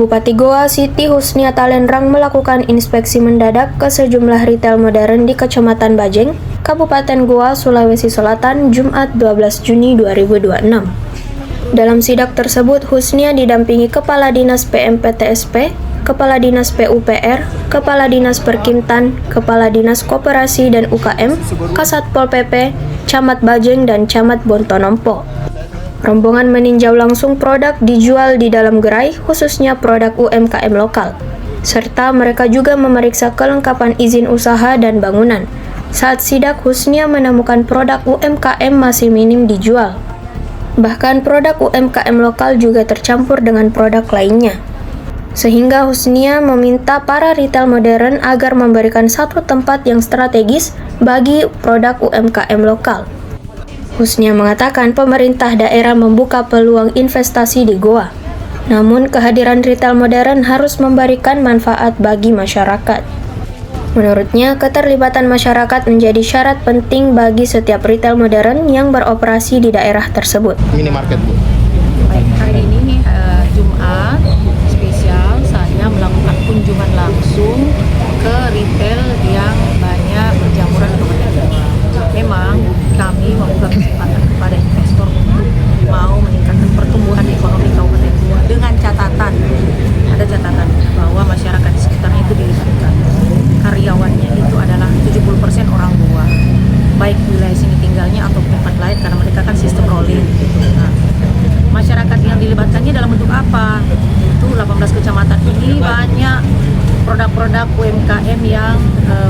Bupati Goa Siti Husnia Talenrang melakukan inspeksi mendadak ke sejumlah retail modern di Kecamatan Bajeng, Kabupaten Goa, Sulawesi Selatan, Jumat 12 Juni 2026. Dalam sidak tersebut, Husnia didampingi Kepala Dinas PMPTSP, Kepala Dinas PUPR, Kepala Dinas Perkintan, Kepala Dinas Koperasi dan UKM, Kasat Pol PP, Camat Bajeng, dan Camat Bontonompo. Rombongan meninjau langsung produk dijual di dalam gerai, khususnya produk UMKM lokal. Serta mereka juga memeriksa kelengkapan izin usaha dan bangunan. Saat sidak, Husnia menemukan produk UMKM masih minim dijual. Bahkan produk UMKM lokal juga tercampur dengan produk lainnya. Sehingga Husnia meminta para retail modern agar memberikan satu tempat yang strategis bagi produk UMKM lokal. Husnia mengatakan pemerintah daerah membuka peluang investasi di Goa. Namun kehadiran retail modern harus memberikan manfaat bagi masyarakat. Menurutnya, keterlibatan masyarakat menjadi syarat penting bagi setiap retail modern yang beroperasi di daerah tersebut. Minimarket, Bu. Baik, hari ini Jumat spesial saya melakukan kunjungan langsung ke retail yang banyak berjamuran di Kabupaten Goa. Memang kami membuka kesempatan kepada investor untuk mau meningkatkan pertumbuhan ekonomi Kabupaten Goa dengan catatan, ada catatan bahwa masyarakat di sekitarnya itu dilibatkan. Karyawannya itu adalah 70% orang Goa, baik wilayah sini tinggalnya atau tempat lain, karena mereka kan sistem rolling gitu. Nah, masyarakat yang dilibatkannya dalam bentuk apa? Itu 18 kecamatan ini banyak produk-produk UMKM yang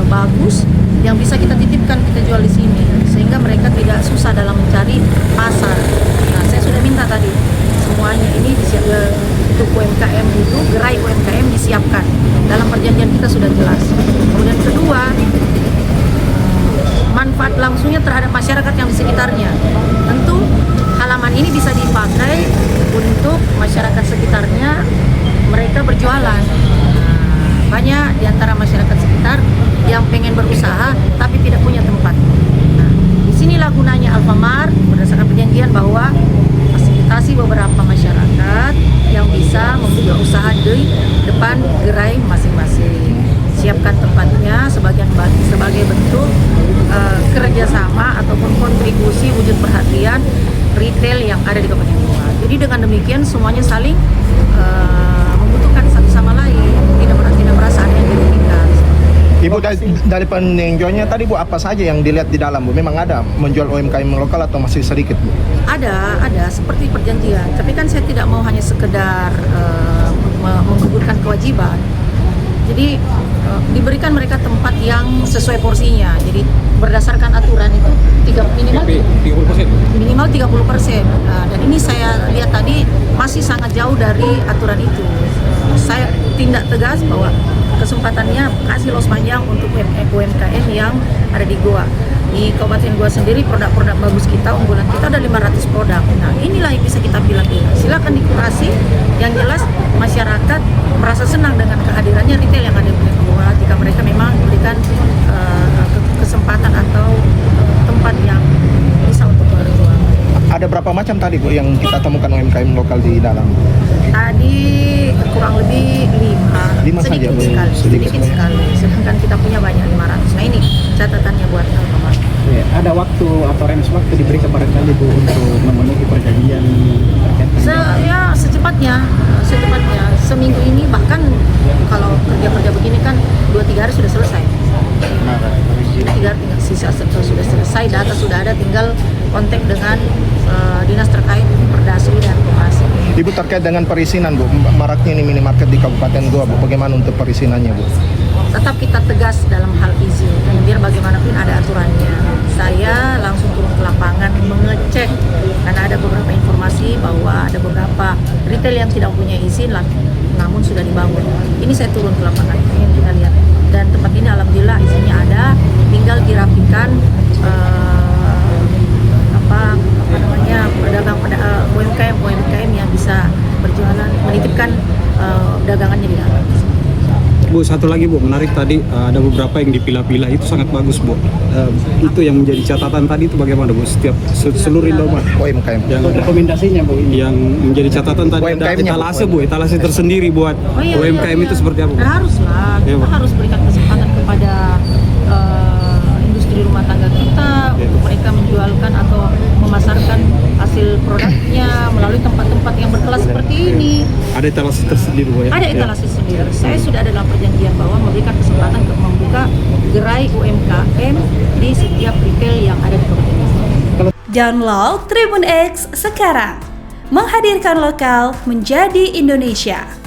bagus, yang bisa kita titipkan, kita jual di sini, sehingga mereka tidak susah dalam mencari pasar. Nah, saya sudah minta tadi semuanya ini untuk UMKM itu, gerai UMKM disiapkan. Dalam perjanjian kita sudah jelas. Kemudian kedua, manfaat langsungnya terhadap masyarakat yang di sekitarnya. Tentu halaman ini bisa dipakai untuk masyarakat sekitarnya, mereka berjualan. Banyak di antara masyarakat sekitar yang pengen berusaha tapi tidak punya tempat. Nah, disinilah gunanya Alfamart berdasarkan perjanjian bahwa fasilitasi beberapa masyarakat yang bisa membuka usaha di depan gerai masing-masing. Siapkan tempatnya sebagai bentuk kerjasama ataupun kontribusi wujud perhatian retail yang ada di Kabupaten Goa. Jadi dengan demikian semuanya saling membutuhkan satu sama lain, tidak merasa ada yang dirugikan. Ibu dari peninjauannya tadi, Bu, apa saja yang dilihat di dalam, Bu? Memang ada menjual UMKM lokal atau masih sedikit, Bu? Ada seperti perjanjian. Tapi kan saya tidak mau hanya sekedar menggugurkan kewajiban. Jadi diberikan mereka tempat yang sesuai porsinya. Jadi berdasarkan aturan itu minimal 30%. Nah, dan ini saya lihat tadi masih sangat jauh dari aturan itu. Saya tindak tegas bahwa kesempatannya kasih los panjang untuk UMKM yang ada di Goa. Di Kabupaten Goa sendiri produk-produk bagus kita, unggulan kita ada 500 produk. Nah, inilah yang bisa kita pilih-pilih. Silakan dikurasi. Yang jelas masyarakat merasa senang dengan kehadirannya retail yang ada di Kabupaten Goa jika mereka memang memberikan kesempatan atau tempat yang bisa untuk berjualan. Ada berapa macam tadi, Bu, yang kita temukan UMKM lokal di dalam? Tadi kurang lebih 5 saja, Bu. Sedikit sekali. Sedangkan kita punya banyak 500. Nah, ini catatannya buat Alfamart. Ya, ada waktu atau range waktu diberi kepada kami, Bu, untuk memenuhi perjanjian terkait secepatnya. Seminggu ini, bahkan kalau kerja begini kan 2-3 hari sudah selesai. 3 hari sisa sudah selesai, data sudah ada, tinggal kontak dengan dinas terkait Perdasri dan Koperasi. Ibu, terkait dengan perizinan, Bu, maraknya ini minimarket di Kabupaten Goa, Bu, bagaimana untuk perizinannya, Bu? Tetap kita tegas dalam hal izin, biar bagaimanapun ada aturannya. Saya langsung turun ke lapangan mengecek, karena ada beberapa informasi bahwa ada beberapa retail yang tidak punya izin namun sudah dibangun. Ini saya turun ke lapangan, ingin kita lihat. Dan tempat ini alhamdulillah izinnya ada, tinggal dirapikan pedagang UMKM yang bisa berjualan, menitipkan dagangannya di dalam. Bu, satu lagi Bu, menarik tadi ada beberapa yang dipilah-pilah itu sangat bagus Bu. Itu yang menjadi catatan tadi itu bagaimana Bu? Setiap seluruh Indomaret UMKM. yang Rekomendasinya Bu ini. yang menjadi catatan tadi ada UMKM-nya, Bu. etalase Bu, etalase tersendiri buat UMKM itu seperti apa Bu? Haruslah, Iya, kita Bu. harus berikan kesempatan kepada industri rumah tangga kita untuk mereka menjualkan atau memasarkan hasil produknya melalui tempat-tempat yang berkelas seperti ini. Ada etalase tersendiri Bu ya? Ada etalase sendiri. Saya sudah ada dalam perjanjian bahwa memberikan kesempatan untuk membuka gerai UMKM di setiap retail yang ada di Kabupaten Gresik. Download Tribun X sekarang. Menghadirkan lokal menjadi Indonesia.